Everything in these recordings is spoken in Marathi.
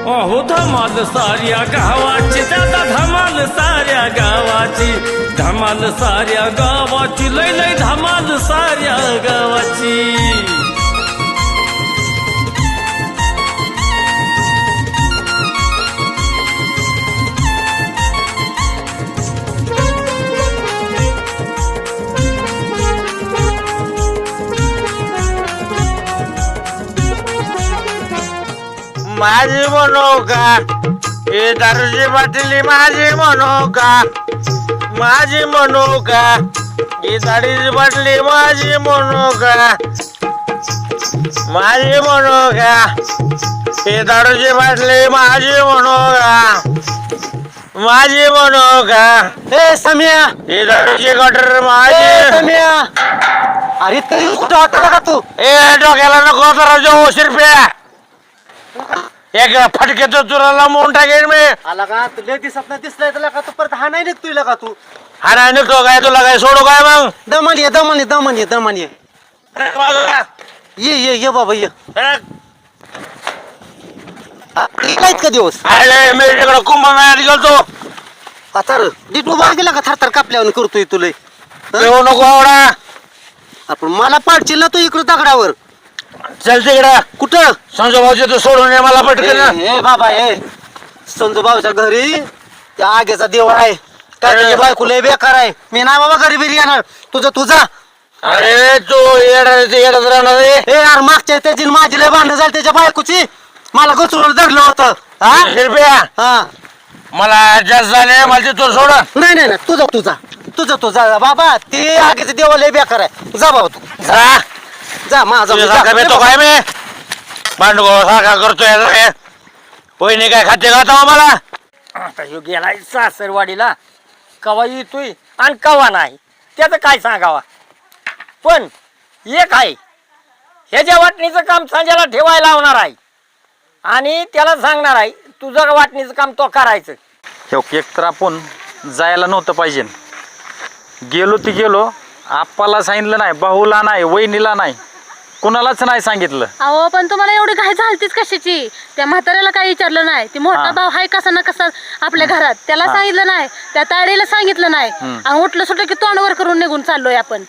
अहो धमाल साऱ्या गावाची दादा धमाल साऱ्या गावाची धमाल साऱ्या गावाची लय लय धमाल साऱ्या गावाची माझी म्हणू का हे दारूची बाटली माझी म्हणू का माझी म्हणू का ही दारूची बाटली माझी म्हणू का माझी म्हणू का ही दारूची बाटली माझी म्हणू का माझी म्हणू का ए सम्या ही दारूची गटर माझी सम्या अरे तरी कुठं होता का तू ए डोक्याला नको तर उशीर प्या एक फटकेतो तुला लावून टाकेन मी आला का तुला दिसत नाही दिसलाय तुला का तू परत हा नाही निघतोय का तू हा नाही निघतो काय तुला काय सोडू काय मग दमन ये दमन ये दमन ये दमन ये ये ये बाबा ये काय का दिवस अरे मी तिकडं कुंभमेळ्यात गेलतो आता नीट उभा गेला का थरथर कापल्यावर करतोय तुला येऊ नको आवडा आपण मला पाडशील ना तू इकडं दगडावर चल तिकडं कुठं संजू भाऊजी तू सोडून ये मला पटकन ए बाबा ए संजू भाऊच्या घरी त्या आगेचा देव आहे काय तुझी बायको लय बेकार आहे मी नाही बाबा घरी बिरी येणार तुझं तुझा अरे तू येडत राहणार रे ए यार मागच्या त्याची न माझी लय भांडण झाली त्याच्या बायकोची मला घसरून धरलं होतं हा शिरप्या हा मला जास्त झाले मला तू सोड नाही नाही नाही तुझा तुझा तुझं तुझा बाबा ते आगेचे देव लय बेकार आहे जा बाबा तू जा जा माझा तुझ्या सारखा भेटतो काय मी भांडगो सारखा करतोय वहिनी काय खाते खाता मला आता ह्यो गेलाय सासरवाडीला कवा येतोय आणि कवा नाही त्याचं काय सांगावा पण एक आहे ह्याच्या वाटणीचं काम संजयला ठेवायला लावणार आहे आणि त्याला सांगणार आहे तुझं वाटणीचं काम तो करायचं एक तर आपण जायला नव्हतं पाहिजे गेलो ती गेलो आप्पाला सांगितलं नाही भाऊला नाही वहिनीला नाही कुणालाच नाही सांगितलं अहो पण तुम्हाला एवढी घाई झालतीच कशाची त्या म्हाताऱ्याला काही विचारलं नाही ती मोठा भाऊ हाय कसा ना कसा आपल्या घरात त्याला सांगितलं नाही त्या ताडीला सांगितलं नाही आणि उठलं सुटलं की तोंडवर करून निघून चाललोय आपण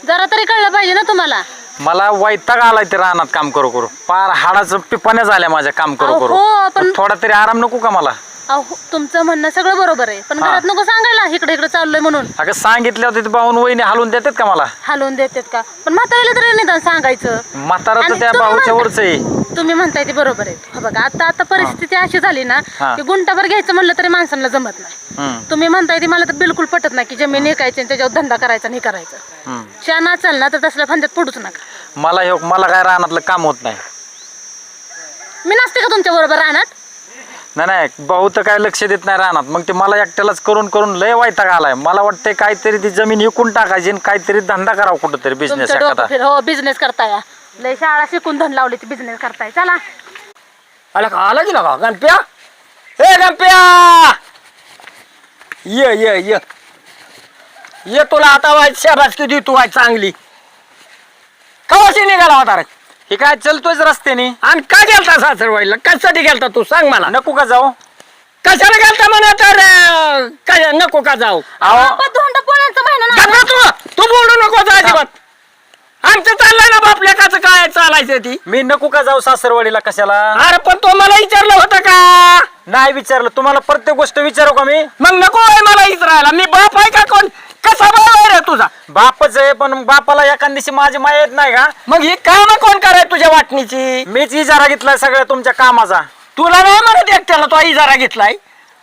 जरा तरी कळलं पाहिजे ना तुम्हाला मला वैताग आलाय ते रानात काम करू करू पार हाडाचं पिपाण्या झाल्या माझ्या काम करू अहो, करू हो, पण- थोडा तरी आराम नको का मला अहो तुमचं म्हणणं सगळं बरोबर आहे पण घरात नको सांगायला इकडे इकडे चाललोय म्हणून अगं सांगितलं होतं भाऊन वहिनी हालून देतात का मला हलवून देतात का पण म्हाताऱ्याला तरी निदान सांगायचं म्हातारा तर आणि त्या तुम्ही भाऊच्या म्हणता- वरच आहे तुम्ही म्हणताय ते बरोबर आहे हो बघा आता परिस्थिती अशी झाली ना हा. की गुंटाभर घ्यायचं म्हणलं तरी माणसांना जमत नाही हम्म, तुम्ही म्हणताय ते मला तर बिलकुल पटत नाही की जमीन विकायची आणि त्याच्यावर धंदा करायचा नाही करायचं हम्म. शाना असेल ना तर तसल्या फंद्यात पडूच नका मला काय रानातलं काम होत नाही मी नसते का तुमच्या बरोबर राहणार नाही भाऊ तर काय लक्ष देत नाही रानात मग ते मला एकट्यालाच करून करून लय वैताग आलाय मला वाटतंय काहीतरी ती जमीन विकून टाकायची आणि काहीतरी धंदा करावा कुठंतरी बिझनेस तुमचं डोकं एखादा फिर हो बिझनेस करताय लय शाळा शिकून धन लावली ती बिझनेस करताय चला आला का आला की का गणप्या हे गणप्या ये ये ये ये तुला आता वाईट शाबासकी देतो वाईट चांगली कवाशी निघाला होता रे हे काय चलतोयच रस्त्याने आणि का गेलता सासरवाडीला कशासाठी गेलता तू सांग मला नको का जाऊ कशाला गेलता म्हणा तर काय नको का जाऊ धोंड पोळ्यांचा महिना ना गप्पा तू बोलू नको जा अजिबात आमचं चाललंय ना बाप लेकाचं काय चालायचं ती मी नको का जाऊ सासरवाडीला कशाला अरे पण तो मला विचारलं होतं का नाही विचारलं तुम्हाला प्रत्येक गोष्ट विचारू का मी मग नको आहे मला विचारायला मी बाप आहे का कोण कसा भाऊ आहे रे तुझा बापच आहे पण बापाला एखाद दिवशी माझी माया येत नाही का मग ही काम कोण कराय तुझ्या वाटणीची मीच इजारा घेतलाय सगळ्या तुमच्या कामाचा तुला नाही म्हणत एकट्याला तो इजारा घेतलाय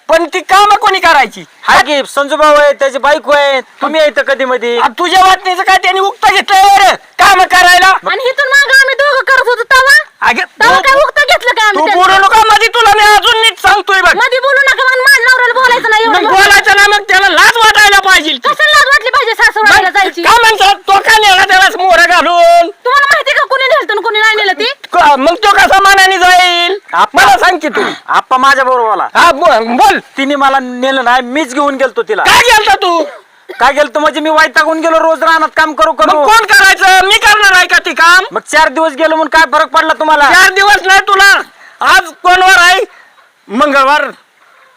पण ती काम कोणी करायची हा की संजू भाऊ आहे त्याची बायको आहे तुम्ही येतं कधी मध्ये आ, तुझ्या वाटणीचं काय त्यांनी उक्त घेतलंय रे काम करायला आणि इथून माग आम्ही दोघं करत होतो तवा अगे तवा काय उक्त घेतलं काय तू आम्ही बोलू नका मध्ये तुला मी अजून नीट सांगतोय बघ मध्ये बोलू नका मला माझ्या नवऱ्याला बोलायचं नाही मग एवढं बोलायचं ना मग त्याला लाज वाटायला पाहिजे कशाला लाज वाटली पाहिजे सासूराला जायची का म्हणतात तो का नेला त्यालाच मोर घालून तुम्हाला माहिती का कुणी नेलं आणि कुणी नाही नेलं ती मग तो कसा मानाने जाईल मला सांग की तू आप्पा माझ्या बरोबर हा बोल तिने मला नेलं नाही मीच घेऊन गेलतो तिला काय गेलता तू काय गेलतो म्हणजे मी वैतागून गेलो रोज रानात काम करू मग करू कोण करायचं मी करणार आहे का ती काम मग 4 दिवस गेलो म्हणून काय फरक पडला तुम्हाला 4 दिवस नाही तुला आज कोणवार आहे? मंगळवार,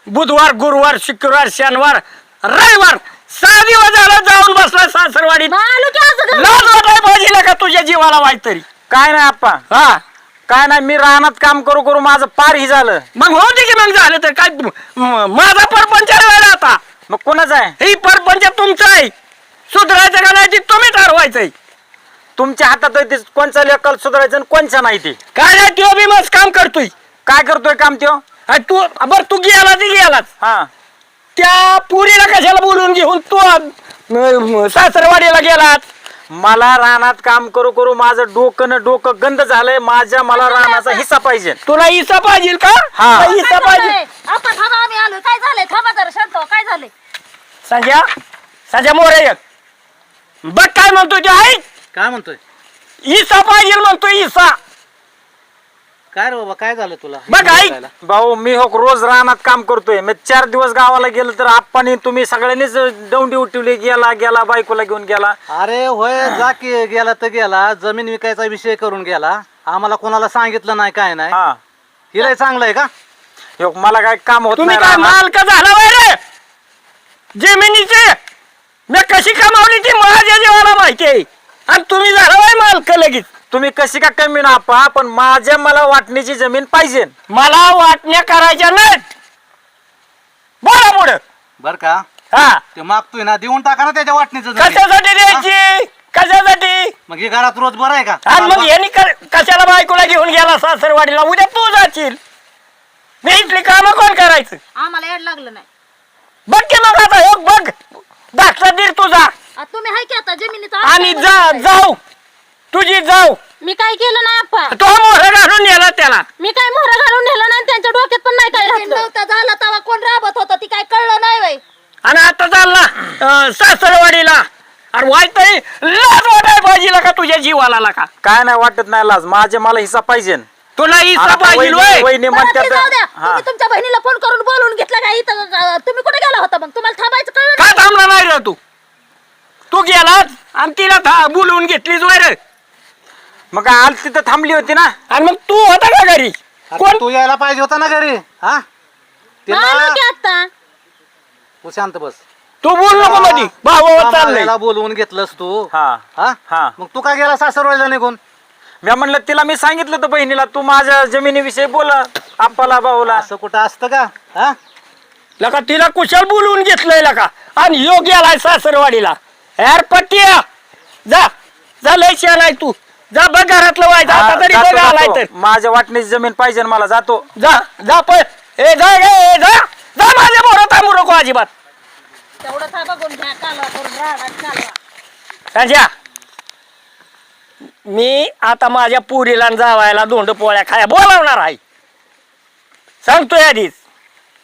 बुधवार, गुरुवार, शुक्रवार, शनिवार, रविवार 6 दिवस झालं जाऊन बसला सासरवाडीत. मग आलो की आज घरी. लाज वाटाय पाहिजे का तुझ्या जीवाला वाईट तरी? काय नाही आप्पा, हा काय नाही, मी रानात काम करू करू माझं पार ही झालं. मग होते की मग झालं तर काय माझा परपंच राहिला आता. मग कोणाचं आहे? ही परपंच तुमचं आहे. सुधारायचं का नाही ते तुम्ही ठरवायचंय. तुमच्या हातात आहे ते, कोणचा लेकल सुधारायचं आणि कोणचा नाही ते. काय नाही तो बी मस्त काम करतोय. काय करतोय काम त्यो? आणि तू बरं तू गेला ती गेलाच. हा, त्या पुरीला कशाला बोलून घेऊन तू सासरवाडीला गेलात? मला रानात काम करू करू माझं डोकं गंद झालंय. मला रानाचा हिस्सा पाहिजे. तुला इसा पाहिजे का? हा. तुला इसा पाहिजे. आपण थांबा, आम्ही आलो. काय झालंय? थांबा जरा शांत व्हा. काय झालंय? संजय मोरे एक बघ काय म्हणतोय ते ऐक. काय म्हणतोय? इसा पाहिजे म्हणतोय इसा. काय रे बाबा, काय झालं तुला? बघ ऐक. भाऊ, मी हो रोज रानात काम करतोय. मी 4 दिवस गावाला गेलो तर आप्पानी तुम्ही सगळ्यांनीच दौंडी उठवली. गेला बायकोला घेऊन गेला. अरे होय, जा की गेला तर गेला. जमीन विकायचा विषय करून गेला. आम्हाला कोणाला सांगितलं नाही, काय नाही. हा, हिला चांगलं आहे का? ह्यो मला काय काम होत तुम्ही नाही काय रानात. मालक झाला वय रे जमिनीचे? मी कशी कमावली ती माझ्या जीवाला माहिती आहे. आणि तुम्ही झाला वय मालक लगेच. तुम्ही कशी का कमी ना आप्पा, पण मला वाटणीची जमीन पाहिजे. मला वाटण्या करायच्या नाहीत. बोला पुढं. बर का? हा ते मागतोय ना, देऊन टाका ना त्याच्या वाटणीचं जमीन. कशासाठी द्यायची? कशासाठी? मग हे घरात रोज बरं आहे का? आणि मग यांनी कशाला बायकोला घेऊन गेला सासरवाडीला? उद्या तू जाशील. मी इथली कामं कोण करायचं? आम्हाला याड लागलं नाही. बघ की मग आता हे बघ दाखला दीर तुझा. आता तुम्ही हाय की आता जमिनीचा आणि जाऊ तुझी जाऊ. मी काय केलं नाही आप्पा. तो मोहर घालून नेला त्याला. मी काय मोहरा घालून नेलं नाही. त्यांच्या डोक्यात पण नाही काय घातलं. झाला तेव्हा कोण राबत होता ती काय कळलं नाही वय. आणि आता चालला सासरवाडीला. अरे वाईट तरी लाज वाटाय पाहिजे का तुझ्या जीवाला का? काय नाही वाटत नाही लाज. मला हिस्सा पाहिजे. तुला इसा आता पाहिजे वय? वहिनी बरं, ते जाऊ द्या. म्हणतात. हा, तुम्ही तुमच्या बहिणीला फोन करून बोलवून घेतला का इथं? तुम्ही कुठे गेला होता? मग तुम्हाला थांबायचं कळलं का नाही? थांबला नाही रे तू गेलास आणि तिला बोलवून घेतलीच वय रे. मग आल तिथं थांबली होती ना. आणि मग तू होता का घरी? कोण? तू यायला पाहिजे होता ना घरी. हा, आलो की आता. तू शांत बस. तू बोल नको मध्ये. भाऊ चाललंय. कामाला बोलवून घेतलंस तू. हा हा, हा, मग तू काय गेला सासरवाडीला निघून? मी म्हणलं तिला, मी सांगितलं होतं बहिणीला तू माझ्या जमिनीविषयी बोला आप्पाला भाऊला. असं कुठं असतं का? हा, लका तिला कुशल बोलवून घेतलंय लका. आणि योग गेलाय सासरवाडीला. यार पट्टिया जा लय शेण आहे तू. जा बघ घरातलं व्हायचं. आता तरी जातो, बघ आलाय जातो. तर माझ्या वाटणीची जमीन पाहिजे मला. जातो. जा पळ. ए जा गे जा माझ्या मोर थांबू नको अजिबात. तेवढं था बघून घ्या. कालवा करून राहणार कालवा. संजय मी आता माझ्या पुरीला जावायला धोंड पोळ्या खाया बोलावणार आहे. सांगतोय आधीच.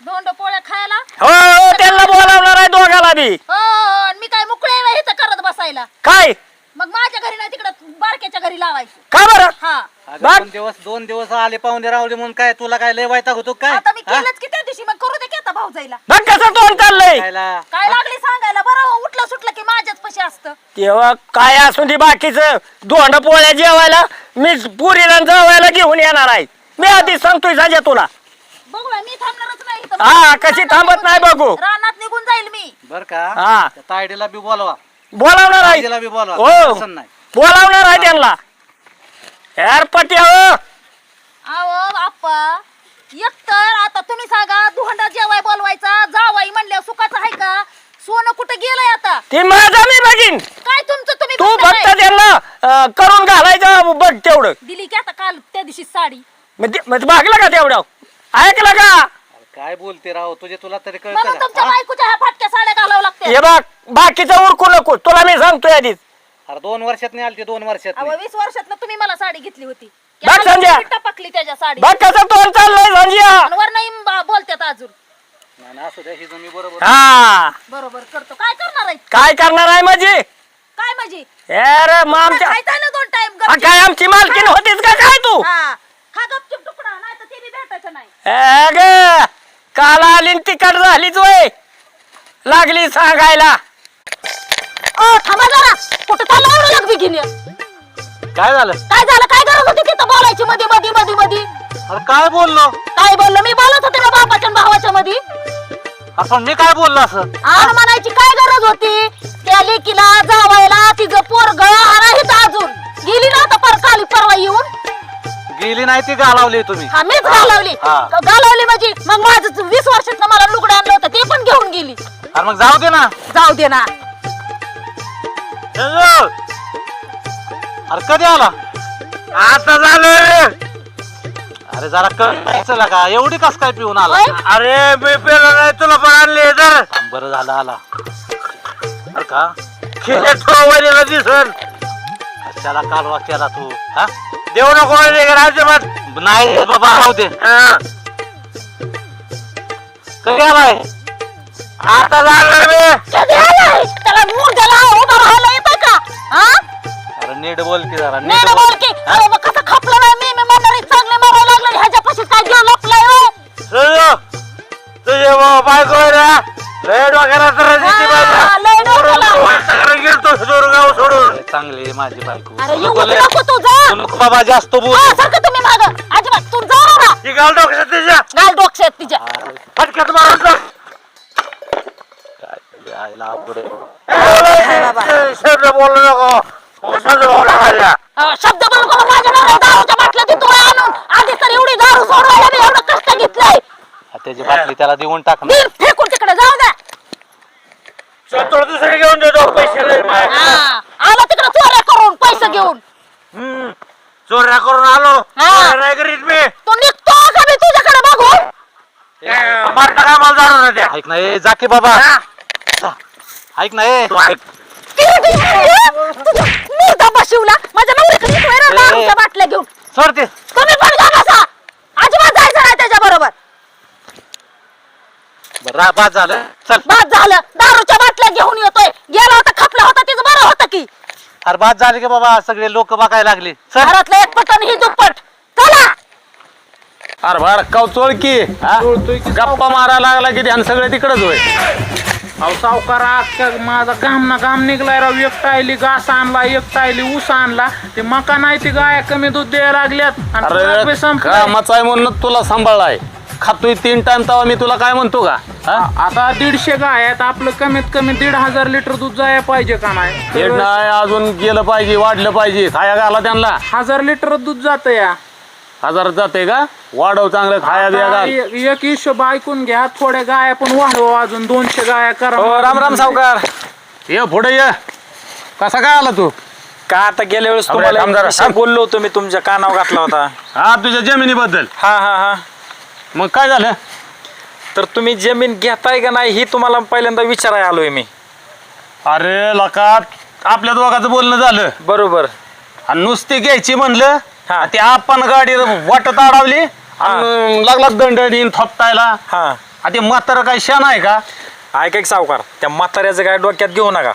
दोंड पोळ्या खायला. हो त्यांना बोलावणार आहे दोघाला बी. हो, आणि मी काय मुकळे वेळ इथं करत बसायला. काय मग माझ्या घरी नाही तिकडं बारक्याच्या घरी लावायचं. का बरं? हा, अगं, बघ. 2 दिवस आले पाहुणे रावले म्हणून काय तुला काय लय वैताग होतो काय? आता मी हा? केलंच की त्या दिवशी. मग करू दे की आता भाऊ जायला. बघ कसं तोंड चाललंय. खायला. काय लागली सांगायला? बरं उठलं सुटलं की माझ्याच पशी असतं. तेव्हा काय असून दे बाकीचं धोंड पोळ्या जेवायला मी पुरीला जावायला घेऊन येणार आहे. मी आधीच सांगतोय साजा तुला. बघू बाई, मी थांबणारच नाही इथं. हा कशी थांबत नाही बघू. रानात निघून जाईल मी. बर का? हा. त्या तायडीला बी बोलवा. बोलावणार आहे. तायडीला बी बोलवा. हो तसं नाही. बोलावणार आहे त्यांना. यार पट्या हो. अहो आप्पा, एकतर आता तुम्ही सांगा धोंडा जेवाय बोलवायचा जावाई म्हणल्या सुखाचं आहे का? सोनं कुठे गेलंय आता? ती माझा मी बघीन. काय तुमचं तुम्ही तू बघता फक्त काय? त्यांना करून घालायचं बघ तेवढं. दिली की आता काल त्या दिवशी साडी. मग भागलं का तेवढं? ऐकलं का? अरे काय बोलते राव तुझे, तुला तरी म्हणून कळतं तुमच्या का? बायकोच्या ह्या फाटक्या साड्या घालावं लागते. हे बघ बाकीचं उरकू नको. तुला मी सांगतोय आधीच. अरे 2 वर्षात नाही आली 2 वर्षात अहो 20 वर्षात तुम्ही मला साडी घेतली होती. बघ संध्या. टपकली त्याच्या साडी. बघ कसं तोंड चाललंय संजय. वर नाही बोलतात अजून. नाही असू द्या, ही जमी बरोबर. हा बरोबर करतो. काय करणार आहे? काय करणार आहे माझी? काय म्हणजे? अरे मग आमच्या खायचा ना 2 टाइम. काय आमची मालकीन होतीच का काय तू? हा, खा गपचूप तुकडा, नाही तर ते बी भेटायचं नाही. ग काल आली न तिकट झालीच वय लागली सांगायला. थांबा जरा. कुठं चाललं एवढं लगबी घेणे? काय झालं? काय झालं? काय गरज होती तिथं बोलायची मध्ये मध्ये मध्ये मध्ये? अरे काय बोललो काय बोललो मी बोलत होते ना बापाच्या आणि भावाच्या मध्ये आपण मी काय बोललो असं आण म्हणायची काय गरज होती त्या लेकीला जावायला तिचं पोरग राहित अजून गेली ना आता काली परवा येऊन गेली नाही ती घालावली तुम्ही हा मीच घालवली हा. घालवली म्हणजे मग माझं 20 वर्षात मला लुगडं आणलं होतं ते पण घेऊन गेली अरे मग जाऊ दे ना जाऊ दे ना संजू, अरे कधी आला आता झालं. अरे जरा कळायचं का एवढी कस काय पिऊन आला होय? अरे मी पेलो नाही तुला पण आणले तर बरं झालं आला अरे का वहिनीला दिसन कशाला कालवा केला तू हा देऊ नको अजिबात. नाही रे बाबा राहू दे हा. कधी आलाय आता झालं रे. कधी आलाय? त्याला मुर्द्याला उभा राहायला येतं का हा अरे नीट बोल की जरा नाही ना बोल की अरे मग कसं खपलं नाही मी म्हणणारी चांगले मारायला लागले ह्याच्यापाशी काय घेऊन लपलाय होय? संजू, तुझे बायको आहे ना लय डोक्याला त्रास देते बाबा. हा, लय डोक्याला. वैतागला गेलतो सोरगाव सोडून. चांगली आहे माझी बायको अरे तू येऊ नको लय- नको तू जा तू नको बाबा जास्त बोल हा, सारखं तुम्ही माग अजिबात तू जा ना ती घाल डोक्यात तिच्या. घाल डोक्यात तिच्या फटक्यात मारून टाक. यायला पुढे शब्द बोलू नको. शब्द बोलू नका. शब्द बोल करून माझ्या नवऱ्याला दारूच्या बाटल्या ती तुला आणून आधी तर एवढी दारू सोडवायला मी एवढं कष्ट घेतलंय त्याची बाटली त्याला देऊन टाक ना. नीट फेकून तिकडे जाऊ द्या स्वतः दुसरे घेऊन देतो पैसे लय माझ्याकडे. हा, आला तिकडे चोऱ्या करून पैसे घेऊन हम्म. चोऱ्या करून आलो. हा. चोऱ्या नाही करीत मी. तू निघतो का मी तुझ्याकडे बघून मारता काय मला जाणून नाही द्या. ऐक ना ए जा की बाबा जा. ऐक ना ए मुर्दा बशिवला माझ्या नवऱ्याकडे येतोय ना दारूच्या बाटल्या घेऊन सोडते तुम्ही पण जा बसा अजिबात जायचं नाही त्याच्या बरोबर बरं बाद झालं चल बाद झालं दारूच्या बाटल्या घेऊन येतोय गेला होता खपला होता तिचं बरं होतं की अरे बाद झाली की बाबा सगळे लोक बघायला लागले चल घरातलं एक पटन ही दुप्पट चला अरे भाड कवचोळ की हा? गप्पा मारायला लागला की ध्यान सगळं तिकडच होय अहो सावकार अख्खा माझा घाम निघलाय राव. एक टायली घास आणला, एक टायली ऊस आणला. ते मका नाही ते गाया कमी दूध द्यायला लागल्यात आणि खुराक बी अरे संपलाय. कामाचा आहे म्हणून तुला सांभाळलाय खातोय 3 टाइम तवा मी तुला काय म्हणतो का हा? आता 150 गाय आहेत. आपलं कमीत कमी 1,500 लिटर दूध जायला पाहिजे का नाही? हे नाही अजून गेलं पाहिजे वाढलं पाहिजे खाया घाला त्यांना 1000 लिटर दूध जात या. 1000 जाते का वाढव चांगलं खाया बिया घाल एक हिशोब ऐकून घ्या. थोड्या गाया पण वाढवा अजून 200 गाया करा. हो राम राम सावकार. ये पुढे ये कसा काय आला तू का आता गेल्या वेळेस थांब तुम्हाला जरा, एक विषय थांब. बोललो होतो मी तुमच्या कानावर घातला होता. हा तुझ्या जमिनीबद्दल हा हा हा मग काय झालं तर तुम्ही जमीन घेताय का नाही ही तुम्हाला पहिल्यांदा विचारायला आलोय मी. अरे लका आपल्या दोघांचं बोलणं झालं बरोबर. आणि नुसती घ्यायची म्हणलं हा. ते आपण गाडी वाटत अडवली आणि लागला दंडणीन थोपटायला हा आ ते म्हातारं काय शान आहे का ऐका की सावकार त्या म्हाताऱ्याचं काय डोक्यात घेऊ नका.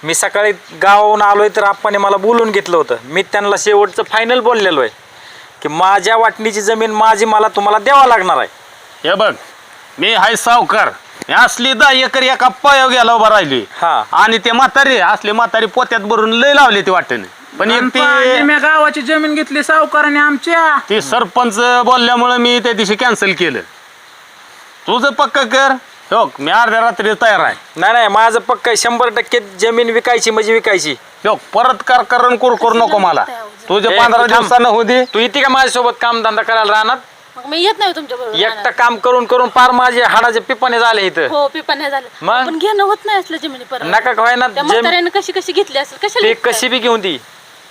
मी सकाळी गावाहून आलोय तर आप्पाने मला बोलून घेतलं होतं. मी त्यांना शेवटचं फायनल बोललेलो आहे की माझ्या वाटणीची जमीन माझी मला तुम्हाला द्यावा लागणार आहे. हे बघ मी हाय सावकार मी असली 10 एकर एका पायावर गेला उभा राहिली हा. आणि ते म्हातारी असले म्हातारी पोत्यात भरून लय लावले ते वाटेने पण एक मी गावाची जमीन घेतली सावकाराने आमच्या. ती सरपंच बोलल्यामुळे मी त्या दिवशी कॅन्सल केलं. तुझं पक्क कर हो मी अर्ध्या रात्री तयार आहे नाही नाही माझं पक्क 100% जमीन विकायची म्हणजे विकायची. हो परत करून करू नको मला तुझे ए, 15 तू थांब. दिवसानं होऊ दे तू येते का माझ्यासोबत कामधंदा करायला राहणार. मग मी येत नाही तुमच्या बरोबर एकटं काम करून करून पार माझे हाडाचे पिपाने झाले इथं. हो पिपण नाही झालं मग? पण घेणं होत नाही असलं जमिनी परत नका काय ना त्या म्हाताऱ्याने कशी कशी घेतली असेल कशाला ते घेतली कशी बी घेऊन ती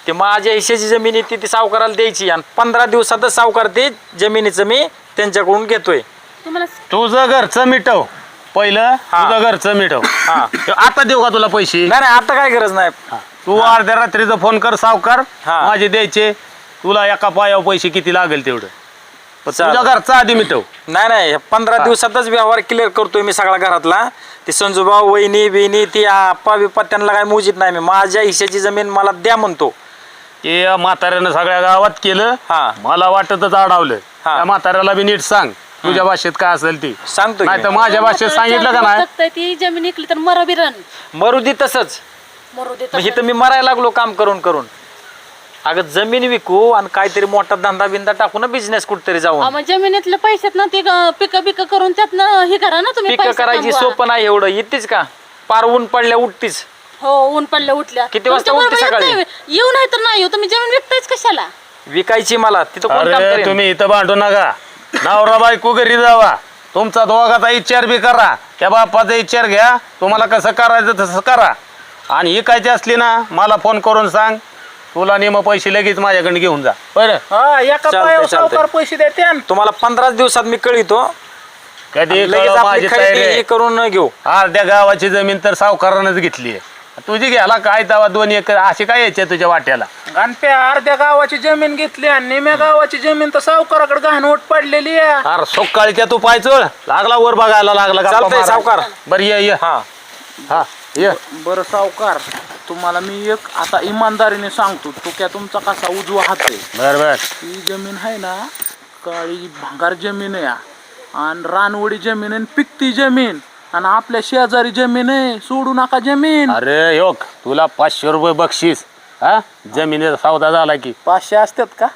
ते माझ्या हिश्श्याची जमीन येते ती सावकाराला द्यायची आणि 15 दिवसातच सावकार ते जमिनीचं मी त्यांच्याकडून घेतोय. तुम्हाला तुझं घरचं मिटव पहिलं हा. तुझं घरचं मिटव हा आता देऊ का तुला पैसे नाही नाही आता काय गरज नाही. तू अर्ध्या रात्रीचा फोन कर सावकार हा. माझे द्यायचे तुला एका पायावर पैसे किती लागेल तेवढं पण चालेल. तुझ्या घरचा आधी मिटव नाही नाही 15 दिवसातच व्यवहार क्लिअर करतोय मी सगळा घरातला. ते संजूभाऊ वहिनी बिहिणी ती आप्पा बिप्पा त्यांना काय मोजित नाही मी माझ्या हिश्श्याची जमीन मला द्या म्हणतो. ते म्हाताऱ्यानं सगळ्या गावात केलं हा. मला वाटतच अडवलं हा. त्या म्हाताऱ्याला बी नीट सांग तुझ्या भाषेत काय असेल ती सांगतो की नाही तर मी. माझ्या भाषेत सांगितलं का नाही ती जमीन इकली तर मरो बिरण मरू दे तसंच मरू देत मग इथं मी मरायला लागलो काम करून करून. अगं जमीन विकू आणि काहीतरी मोठा धंदा बिंदा टाकू ना बिझनेस कुठतरी जाऊन. मग जमिनीतल्या पैशात ना ते पिकं पिकं करून त्यातनं हे करा ना तुम्ही. पिकं पैसे करायची कमवा. सोपं नाही एवढं. येतेच का पार ऊन पडल्या उठतीच. हो ऊन पडल्या उठल्या. किती वाजता तुमच्याबरोबर उठते सकाळी? येत नाही. येऊ नाही तर नाही येऊ. तुम्ही जमीन विकतायच कशाला? विकायची मला तिथं कोण काम अरे करेल? तुम्ही इथं भांडू नका. नवरा बायको घरी जावा. तुमचा दोघाचा विचार बी करा. त्या बापाचा विचार घ्या. तुम्हाला कसं करायचं तसं करा. आणि ही कायची असली ना मला फोन करून सांग. तुला निम पैसे लगेच माझ्याकडे घेऊन जा. बरं हा एका चालतंय, पायावर चालतंय. सावकार पैसे देते आणि तुम्हाला 15 दिवसात मी कळीतो. कधी लगेच कळव, आपली माझी खरेदी तयारी हे आहे. करून घेऊ. अर्ध्या गावाची जमीन तर सावकारानंच घेतली आहे. तुझी घ्यायला काय तवा 2 एकर अशी काय यायच्या तुझ्या वाट्याला. गणप्या अर्ध्या गावाची जमीन घेतली आणि निम्या गावाची जमीन तर सावकाराकडे घाणवट पडलेली आहे. अरे सकाळच्या तू पाय चोळ लागला वर बघायला लागला गप्पा चालतंय मारायला. सावकार. बरं ये हा हा ये. बरं सावकार, तुम्हाला मी एक आता इमानदारीने सांगतो, तो क्या तुमचा कसा उजवा हात आहे. बर बर. ही जमीन आहे ना, काळी भांगार जमीन आहे आणि रानवडी जमीन आहे, पिकती जमीन आणि आपल्या शेजारी जमीन आहे. सोडू नका जमीन. अरे योग तुला 500 रुपये बक्षीस. हा जमिनीचा सौदा झाला की 500 असतात का?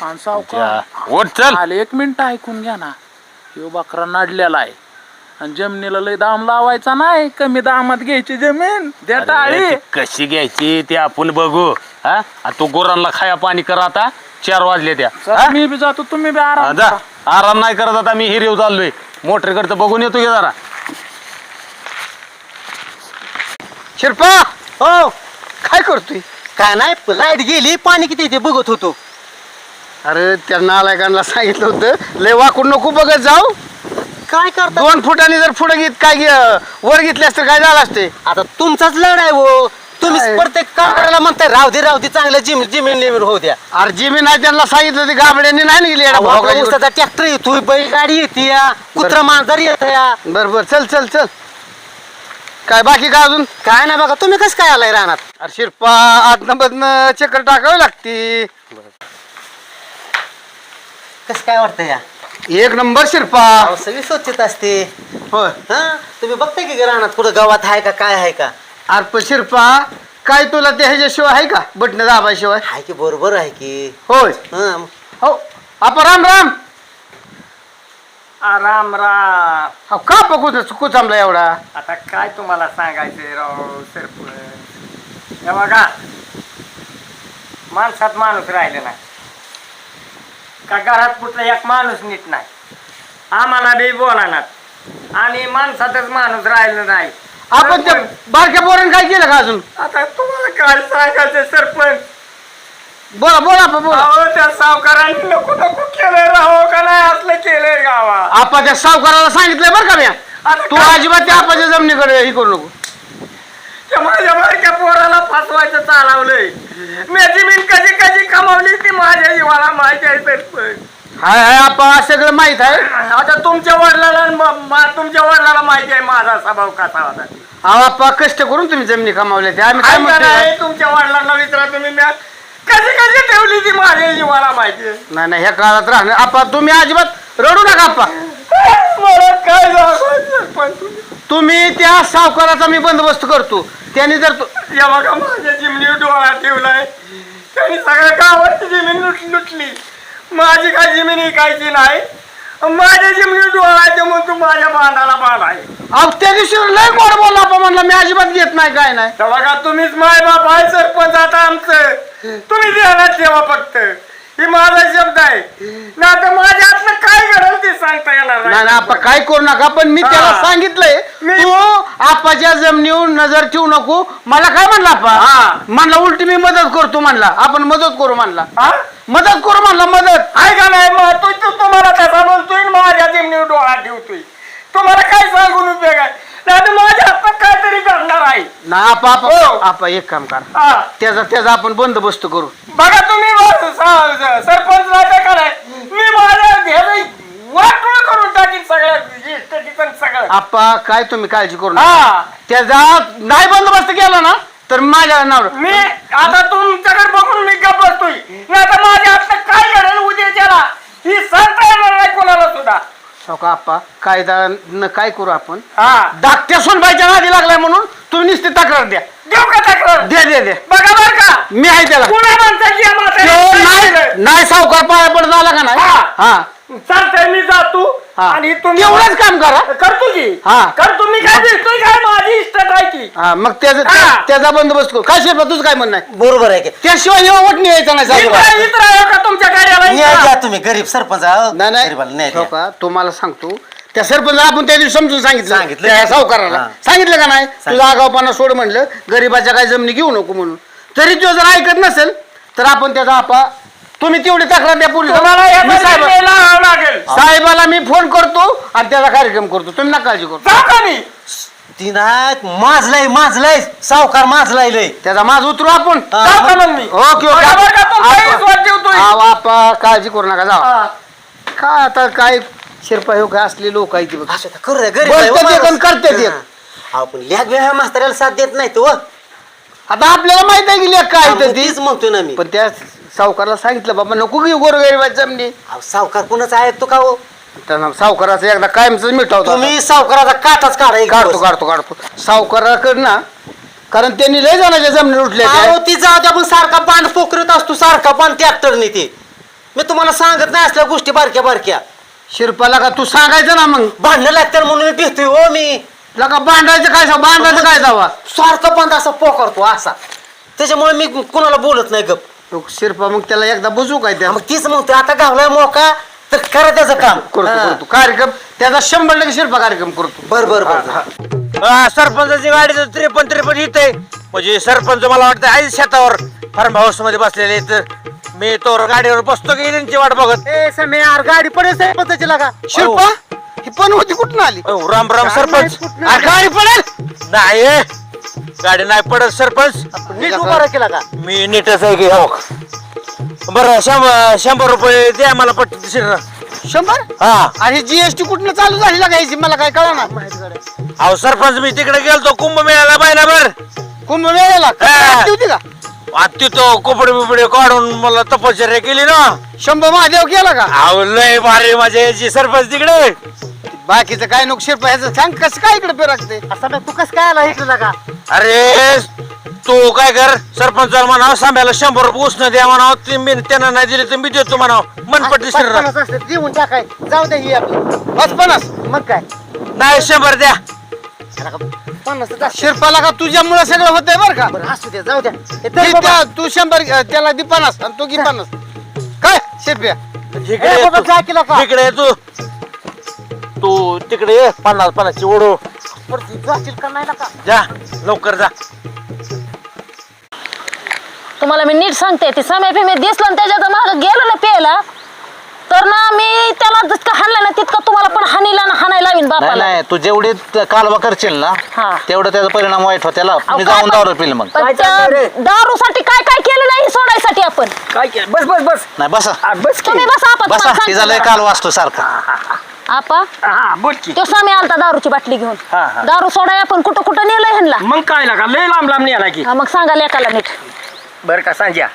आणि सावकार उठ चल. आले 1 मिनिट ऐकून घ्या ना. ह्यो बकरा नाडलेला आहे आणि जमिनीला लय दाम लावायचा नाही. कमी दामात घ्यायची जमीन. द्या अरे, टाळी. ती कशी घ्यायची ते आपण बघू. हा आणि तू गुरांना खाया पाणी कर. आता 4 वाजले त्या. चला, मी बी जातो, तुम्ही बी आराम जा. करा. आराम नाही करत आता मी हिरीव चाललोय. मोटरीकडचं बघून येतो की जरा. शिरपा हो काय करतोय? काय नाही लाईट गेली पाणी किती ते बघत होतो. अरे त्या नालायकांना सांगितलं होतं लय वाकून नको बघत जाऊ. काय करता? 2 फुटांनी जर पुढे घेत काय वर घेतले असते काय झालं असते. आता तुमचाच लढ आहे हो. तुम्ही काय? प्रत्येक काम करायला म्हणताय राहू दे चांगलं जमीन लेमीन होऊ द्या. अरे जमीन आहे त्यांना सांगितलं ते गाबड्यांनी नाही ना गेली येडा भोगायची गोष्ट. उसाचा ट्रॅक्टर येतोय बैलगाडी येते कुत्रा मांजर येत या. बर बर चल चल चल. काय बाकी काय अजून? काय नाही बघा तुम्ही कसं काय आलाय रानात? अरे शिरपा आतनं मधनं चक्कर टाकावी लागती. कसं काय वाटतं या? 1 नंबर शिरपा. अहो, सगळी स्वच्छता असते. होय. हा तुम्ही बघताय की रानात कुठं गावात आहे का काय आहे का? अरे पण शिरपा काय तुला त्या ह्याच्याशिवाय आहे का बटन दाबाशिवाय? आहे की बरोबर आहे की. होय. हा हो आपा राम राम. राम राम. अहो, का कुचामला एवढा? आता काय तुम्हाला सांगायचंय राव सरपंच. हे बघा माणसात माणूस राहिले नाही का, घरात कुठला एक माणूस नीट नाही. आम्हाला बी बोलानात आणि माणसातच माणूस राहिलं नाही. आपण त्या बारक्या पोरानं काय केलं का अजून? आता तुम्हाला काय सांगायचं सरपंच. बोला बोला आपा बोला. अहो त्या सावकारांनी नको नको केलंय राहो का नाही असलं केलंय गावात. आपा त्या सावकाराला सांगितलंय बरं का मी. आता तू काय? अजिबात त्या आपाच्या जमिनीकडे हे करू नको. त्या माझ्या बारक्या पोराला फसवायचं चालवलंय. मी जमीन कशी कशी कमावली ती माझ्या जीवाला माहिती आहे सरपंच. हाय हाय आपा सगळं माहित आहे. आता तुमच्या वडिलाला तुमच्या वडिलाला माहिती आहे माझा स्वभाव कसा होता. अहो आपा कष्ट करून तुम्ही जमिनी कमावल्या त्या आम्ही काय ऐका म्हणतोय? नाही, तुमच्या वडिलांना विचारा तुम्ही. मी कशी कशी ठेवली ती माझ्या जीवाला माहिती आहे. नाही नाही ह्या काळात राहणार आपा. तुम्ही अजिबात रडू नका आपा. मला काय सांगायचं सरपंच. तुम्ही त्या सावकाराचा मी बंदोबस्त करतो. त्यांनी जर या बघा माझ्या जिमनी डोळा ठेवलाय. त्यांनी सगळ्या गावाची जमीन लुटली. माझी काय जमीन विकायची नाही. माझ्या जमिनी डोळा मग तू माझ्या बांधाला बांधाय. अहो त्या दिवशी लय गोड बोलला आपा. म्हणला मी अजिबात घेत नाही काय नाही. तर बघा तुम्हीच माय बाप आहे सरपंच आता आमचं. तुम्ही ध्यानात ठेवा फक्त. ही माझा शब्द आहे. ना तर माझ्या हातनं काय घडल ते सांगता येणार नाही नाही आपा काय करू नका. पण मी त्याला हा. सांगितलंय मी- तू आपाच्या जमिनीवर नजर ठेवू नको. मला काय म्हणला हा. आपा? म्हणला उलटी मी मदत करतो म्हणला. आपण मदत करू म्हणला. हा? मदत करू म्हणला मदत. आहे का नाही मग तो तुम्हाला कसा बोलतोय माझ्या जमिनीवर डोळा ठेवतोय. तुम्हाला काय सांगून उपयोग आहे? नाही तर माझ्या हातात काहीतरी करणार आहे. ना आपा हो. आपा एक काम करा. हा. त्याचा आपण बंदोबस्त करू. बघा तुम्ही सरपंच राहता का नाही. मी माझ्या वाटोळ करून टाकीन सगळं. आपा काय तुम्ही काळजी करू नका. हा त्याचा नाही बंदोबस्त केला ना तर माझ्या नाव. मी आता तुमच्याकडे बघून मी गप्प बसतोय. नाही तर माझ्या हातात काय घडेल उद्याच्याला ही सांगता येणार नाही कोणाला सुद्धा. हो का आपा कायदा न काय करू आपण. हा धाकट्या सोनबाईच्या नादी लागलाय म्हणून तुम्ही नुसती तक्रार द्या. देऊ का तक्रार? दे बघा बरं का मी आहे त्याला. पुन्हा म्हणतात की या तो म्हाताऱ्याला नाही सावकार पाया पडत आला का नाही. हा. हा चालतंय मी जातो हा. आणि तुम्ही तेवढंच काम करा. करतो की हा. करतो मी काय दिसतोय काय माझी इष्टत आहे की हा मग हा. त्याचा बंदोबस्त करू. काय शिरपा तुझं काय म्हणणं आहे? बरोबर आहे की त्याशिवाय वोट नाही यायचा नाही इथं साहेब. इथं राहावं का तुमच्या कार्याला न्याय इथं? द्या तुम्ही गरीब सरपंच आहो. नाही गरीबाला न्याय हो द्या. का तुम्हाला सांगतो त्या सरपंच आपण त्या दिवशी समजून सांगितलं सांगितलं. त्या सावकाराला हा. सांगितलं का नाही तुझा आगावपणा सोड म्हणलं गरीबाच्या काही जमिनी घेऊ नको म्हणून. तरी तो जर ऐकत नसेल तर आपण त्याचा आपा तुम्ही तेवढी तक्रार द्या पोलीस. तुम्हाला याचा निर्णय लावावा लागेल. साहेबाला मी फोन करतो आणि त्याचा कार्यक्रम करतो. तुम्ही नका काळजी करू. जाऊ का मी ती नाही माजलाय सावकार माजलाय लय. त्याचा माझ उतरू आपण. हा. जाऊ का मग मी ओके बघा बरं का तुमचा विश्वास ठेवतोय. आपा काळजी करू नका जाऊ. हा. काय आता काय शिरपा हो काय असले लोक आहेत ती बघ. असं तर करू द्या, गरीब आहे हो बोलतात एक माणूस. आणि करतात एक. हा. आपण लेख वेळा म्हाताऱ्याला साथ देत नाही तो. आता आपल्याला माहित आहे की लेख काय आहे तर ती. तीच म्हणतोय ना मी. पण त्या सावकारला सांगितलं बाबा नको घेऊ गोरगरिबाची जमिनी. अहो, सावकार कुणाच ऐकतो का हो? त्यांना सावकाराचं एकदा कायमच मिठवतो. तुम्ही सावकाराचा काटाच काढा एक काढतो दिवस. काढतो सावकाराकडं ना कारण त्यांनी लय जणांच्या जमिनी उठल्या अहो, ती जाऊ द्या, आपण सारखा पान पोखरत असतो सारखा पान ट्रॅक्टरने ते. मी तुम्हाला सांगत नाही असल्या गोष्टी बारक्या शिरपाला का तू सांगायचं ना मग भांडणं लागतात म्हणून मी भेटतोय हो मी. लका बांधायचं काय बांधायचं काय जावा. सारखा पान असा पोखरतो असा. त्याच्यामुळे मी कुणाला बोलत नाही गप. शिरपा मग त्याला एकदा बुजू काय त्या मग तीच म्हणतोय आता गावलाय मोका तर करा त्याचं काम. करतो कार्यक्रम त्याचा 100% शिरपा कार्यक्रम करतो. बर. सरपंचाची गाडी तर 53 इथे म्हणजे सरपंच मला वाटतं आहे शेतावर फार्म हाऊस मध्ये बसलेले. तर मी तो गाडीवर बसतो की त्यांची वाट बघत. गाडी पडेल सरपंचाची लागा. शिरपा ही पण होती कुठून आली. राम राम सरपंच. गाडी पडेल नाही गाडी नाही पडत सरपंच. नीट उभा केला का? मी नीटच आहे की हो. बरं 100 रुपये द्या मला पट्टी 100. हा. आणि जीएसटी कुठनं चालू झाली लागायची मला काय कळणार. अहो सरपंच मी तिकडे गेलतो कुंभमेळ्याला महिनाभर. कुंभमेळ्याला हा. होती का आत्ती तो कपडे बिपडे काढून मला तपश्चर्या केली ना. 100 महादेव केला का. अहो लय भारी मजा यायची सरपंच तिकडे. बाकीचं काय नको शिरपा ह्याचं सांग कसं काय इकडे फिरकते. असं तू कसं काय आला इकडे लागा? अरे तू काय कर सरपंचाला म्हणावं सांभायला 100 रुपये उसनं द्या म्हणावं. तुम्ही त्यांना नाही दिले तर मी देतो म्हणावं. मनपट्टी देऊन टाकाय जाऊ द्या ही आपली 50 मग काय नाही 100 द्या. 50 शिरपाला का तुझ्यामुळे सगळं होतंय बरं का. बरं असू द्या जाऊ द्या. हे घे धर बाबा. तू 100 त्याला दे 50 आणि तू घे 50 काय शिरप्या. इकडे ए ये बाबा, तू. जा केला का? इकडे ये तू तिकडे ये 50 ओढू. वरती जाशील का नाही लागा? जा लवकर जा. तुम्हाला मी नीट सांगते ते समय मी दिसलं आणि त्याच्या मागं गेलं ना प्यायला तर ना मी त्याला जितकं हाणलं ना तितकं तुम्हाला पण हानीला ना हाणायला लावीन नाही बापाला. नाही तू जेवढी कालवा करशील ना हा. तेवढं त्याचा परिणाम वाईट होत. त्याला अहो, मी काय जाऊन पण- दारू पिल मग. पण काय त्या चाललंय रे? दारूसाठी काय काय केलं नाही सोडायसाठी आपण. काय केलं? बस नाही बसा बस की. तुम्ही बसा आपण बसा तुम्हाला ती झालंय सांगते काल वाचतो सारखा. आपा हा बोल की. तो सामी आलता दारूची बाटली घेऊन. हा, हा. दारू सोडाय आपण कुठं कुठं नेलं ह्यांना. मग काय लागा लय लांब नेला की. हा, मग सांगा लेकाला नीट. बर का सांज्या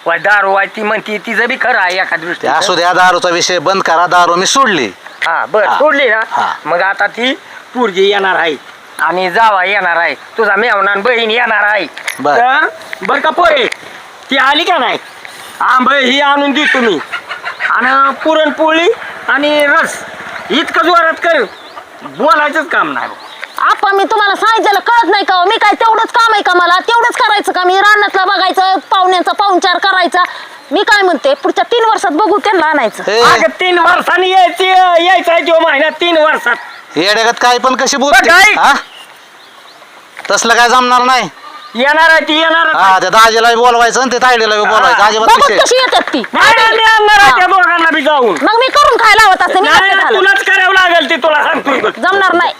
वाय दारू वाय ती म्हणती तिचं बी खरं आहे एका ते दृष्टी. असू द्या दारूचा विषय बंद करा. दारू मी सोडली. हा बर हा. सोडली ना. हा. मग आता ती पोरगी येणार आहे आणि जावा येणार आहे. तुझा मेवना आणि बहीण येणार आहे. बर. तर बर का पोहे ती आली का नाही आंब ही आणून दे तुम्ही आणि पुरणपोळी आणि रस इतकं जोरात कर बोलायचंच काम नाही. आपा मी तुम्हाला सांगितलं कळत नाही का हो? मी काय तेवढंच काम आहे का मला तेवढंच करायचं का. मी रानातला बघायचं पाहुण्यांचा पाहुणचार करायचा. मी काय म्हणते पुढच्या 3 वर्षात बघू त्यांना आणायचं. हे अगं 3 वर्षांनी यायचं आहे तो महिन्यात 3 वर्षात येड्यागत काय पण कशी बरं, काय? बोलते हा? तसलं काय जमणार नाही. येणार आहे ती येणार हा त्या दाजीला बोलवायचं आणि ते तायडीला बोलवायचं. अजिबात बघू विषय कशी येतात ती. मी आणणार आहे त्या दोघांना बी जाऊन. मग मी करून खायला लावत असते. मी नाही नसते ना, घालत. तुलाच करावं लागेल ती तुला सांगतोय बघ. जमणार नाही.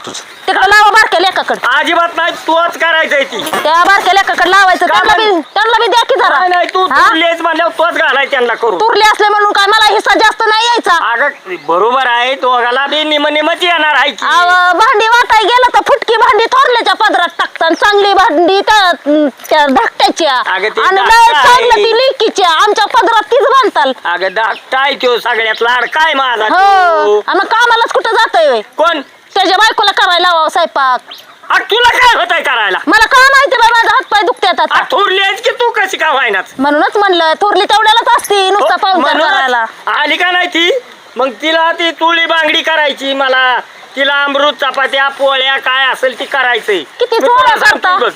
तिकडे लावा बारक्या लेकाकडे. अजिबात नाही तूच करायचंय ती. त्या बारक्या लेकाकडे लावायचं. त्यांना बी द्या की जरा. नाही नाही तू हा? तुरलेच म्हणल्यावर तूच घालाय त्यांना करू. तुरले असले म्हणून काय मला हिस्सा जास्त नाही यायचा. अगं बरोबर आहे दोघाला बी निमच येणार आहे की. अहो, भांडी वाटाय गेलं तर फुटकी भांडी थोरल्याच्या पदरात टाकतात. चांगली भांडी त्या धाकट्याच्या अगं ती आणि धाकटा लय चांगलं आहे. ती लिकीच्या आमच्या पदरात तीच बांधताल. अगं धाकटा आहे तो सगळ्यात लाड काय माझा हो तो. आणि मग कामालाच कुठं जातोय होय? कोण त्याच्या बायकोला करायला लावा स्वयंपाक. तुला काय होतंय करायला? मला काय माहिती बाबा, माझा हातपाय दुखतात आता. थोरली आहेस की तू कशी का व्हायनाच? म्हणूनच म्हणलं थोरली तेवढ्यालाच असती नुसता पाहुणचार करायला. आली का नाही ती? मग तिला ती तुळी बांगडी करायची, मला तिला अमृत चपात्या पोळ्या काय असेल ती करायचंय. किती मी चोळा तुला सांगतो करता. बघ.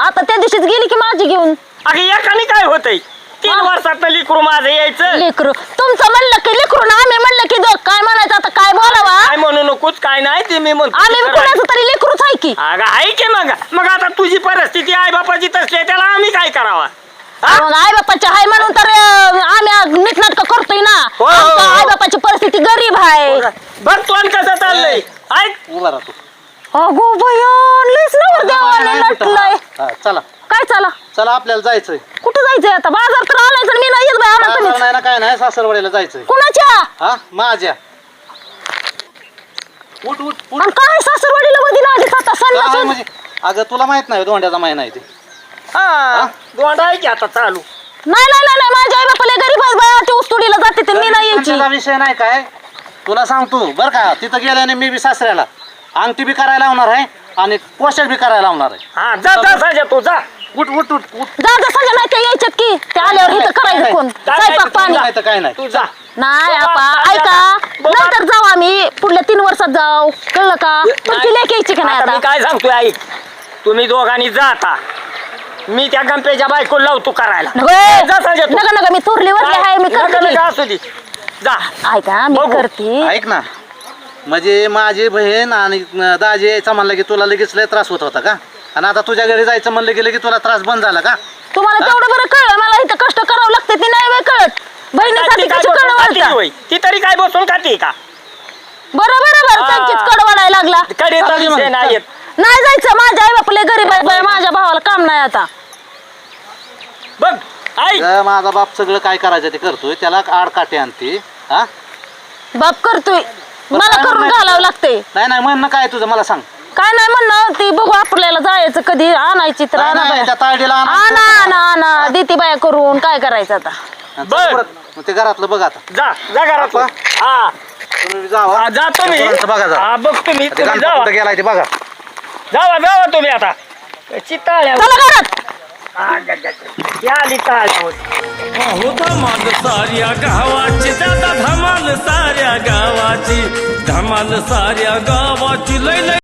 आता त्या दिवशीच गेली की माझी घेऊन. अगं एकाने काय होतंय? 3 वर्षात लिकरू माझं यायचं. लेकरू तुमचं म्हणलं की लेकरू ना, आम्ही म्हणलं की काय म्हणायचं आता, काय बोलावा. काय म्हणू नकोच, काय नाही ते मी म्हणतो. आम्ही कुणाचं तरी लेकरूच आहे की. अगं आहे की मग आता तुझी परिस्थिती आई बापाची तसली आहे, त्याला आम्ही काय करावा? मग आई बापाच्या हाय म्हणून तर आम्ही नीटनाटक करतोय ना. हो. आई बापाची परिस्थिती गरीब आहे. बघ तोंड कसं चाललंय. ऐक उभा राहतो. अगो भया, लयच नवर देवाने नटलंय. चला काय चला चला आपल्याला जायचंय. कुठं जायचंय आता? बाजार तर आणायचं आणि मी नाही येत बाई, आणा बाजार तुम्हीच. नाही ना, काय नाही, सासरवाडीला जायचंय. कुणाच्या? हा माझ्या. उठ उठ उठ. आणि काय सासरवाडीला मध्ये ना आधीच आता काय सण म्हणजे अगं तुला माहित नाही धोंड्याचा महिना आहे ते. हा दोंडा आहे की आता चालू. नाही नाही नाही नाही, माझ्या आई बापाला गरीब आहे बाया, ते उस्तुडीला जाते ते मी नाही यायची. त्याचा विषय नाही काय तुला सांगतो बरं का. तिथं गेल्याने मी बी सासऱ्याला अंगठी बी करायला लावणार आहे आणि पोशाख बी करायला लावणार आहे. हा जा साजा तू जा. उठ उठ उठ उठ. जा जा सगळं नाही ते यायच्यात की ते आल्यावर इथं करायचं कोण स्वयंपाक पाणी. नाही तर काय नाही. तू जा. नाही आपा ऐका, नंतर जाऊ आम्ही पुढल्या 3 वर्षात जाऊ, कळलं का. तुमची लेक यायची का नाही आता मी आता? काय सांगतोय ऐक, तुम्ही दोघांनी जा आता. मी त्या गंपेच्या बायको लावतो करायला. जा साजा तू. नका नका, मी थोरलीवरली आहे, मी नका करते. नका असू दे. जा. ऐका मी बघू. करते. ऐक ना, म्हणजे माझी बहीण आणि दाजी यायचं म्हणलं की तुला लगेच लय त्रास होत होता का? आणि आता तुझ्या घरी जायचं म्हणलं की लगेच तुला त्रास बंद झाला का? तुम्हाला तेवढं बरं कळलं, मला इथं कष्ट करावं लागते ते नाही बाई कळत. बहिणीसाठी ती काय कशी बसून खाती कळवळता. होय? ती तरी काय बसून खाती का? बरं बरं बरं, हा. त्यांचीच कडवडायला लागला. कडेचा चालेल विषय मग. नाही येत. नाही जायचं, माझ्या आई बापले गरीब आहे बाई, माझ्या भावाला काम नाही आता. बघ ऐक, माझा बाप सगळं काय करायचं ते करतोय, त्याला आडकाठी आणते. हा बाप करतोय, मला काय करून म्हणणं घालावं आहे लागते. नाही नाही म्हणणं काय तुझं मला सांग. काय नाही म्हणणं, ती बघू आपल्याला जायचं कधी आणायची तर नाही, आणा नाही, बाया. त्या तायडीला आणा आणायचं. आणा आणा देती बाया करून, काय करायचं आता. चल बरं. परत. मग ते घरातलं बघ आता. जा जा घरात. आपा. हा तुम्ही जावा. हा, जा तुम्ही. त्या पोरांचं बघा जा. हा बघ तुम्ही ते तुम्ही गणपती जावा कुठं गेलाय ते बघा. जावा तुम्ही आता. चित्ताळ्या चला घरात. आली ताळ्यावर. हो धमाल साऱ्या गावाची, दादा धमाल साऱ्या गावाची, धमाल साऱ्या गावाची, लय लय